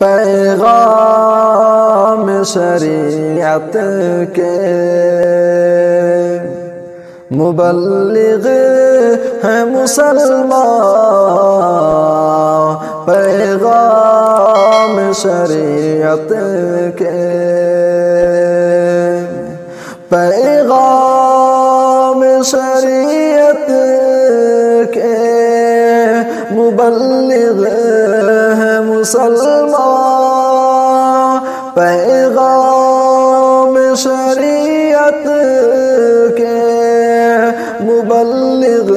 پیغام شریعت کے مبلغ ہیں مسلمان، پیغام شریعت کے، پیغام شریعت کے مبلغ ہیں مسلمان، پیغام شریعت کے مبلغ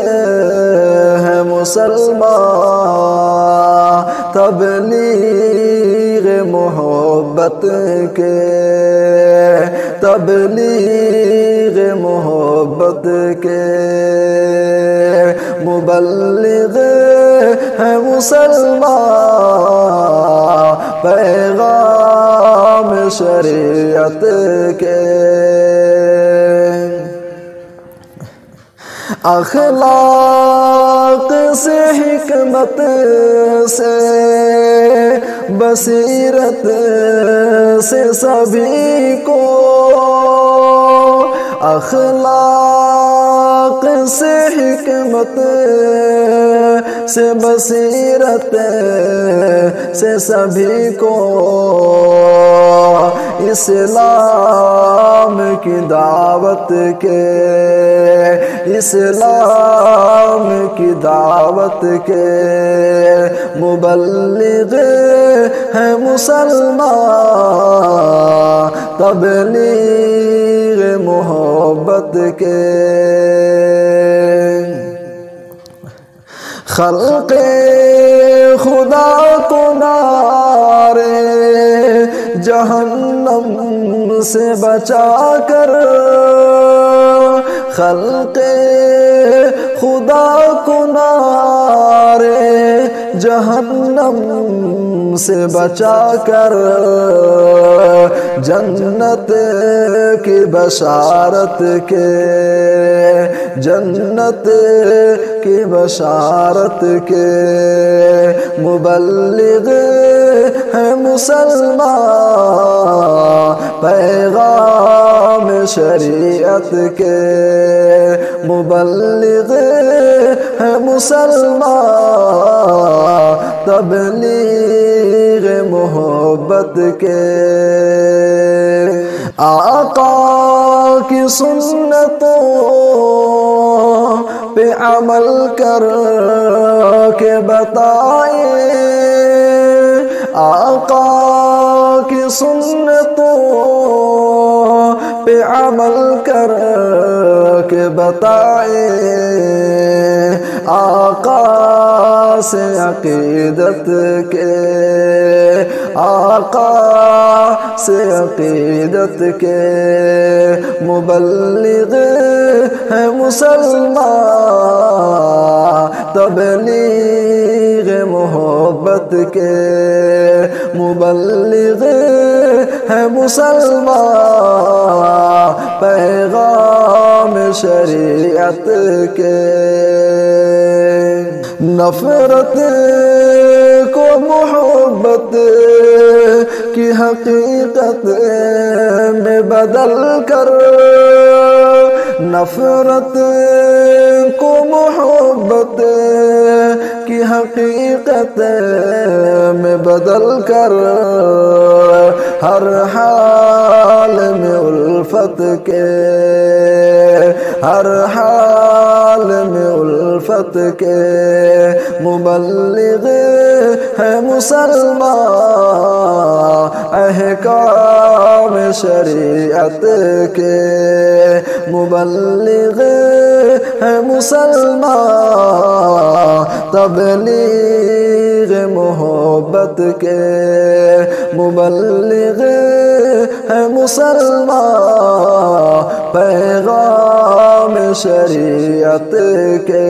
ہیں مسلمان، تبلیغ محبت کے، تبلیغ محبت کے مبلغ ہیں مسلمان، پیغام شریعت کے۔ اخلاق سے، حکمت سے، بصیرت سے سبھی کو، اخلاق سے، حکمت سے، بصیرت سے سبھی کو اسلام کی دعوت کے، اسلام کی دعوت کے مبلغ ہیں مسلمان، تبلیغ محبت کے۔ خلق خدا کو نار جہنم سے بچا کر، خلق خدا کو نار جہنم سے بچا کر جنت کی بشارت کے، جنت کی بشارت کے مبلغ ہیں مسلمان، پیغام شریعت کے مبلغ ہیں مسلمان، تبلیغ محبت کے۔ آقا کی سنتوں پہ عمل کر کے بتائیں، آقا کی سنتوں پہ عمل کر کے بتائیں، آقا سے عقیدت کے، آقا سے عقیدت کے مبلغ ہیں مسلمان، تبلیغ محبت کے مبلغ ہیں مسلمان، پیغام شریعت کے۔ نفرت کو محبت کی حقیقت میں بدل کر، نفرت کو محبت کی حقیقت میں بدل کر ہر حال میں الفت کے، ہر حال میں الفت کے مبلغ ہیں مسلمان، احکام شریعت کے مبلغ ہیں مسلمان، تبلیغ محبت کے مبلغ ہیں مسلمان، پیغام شریعت کے۔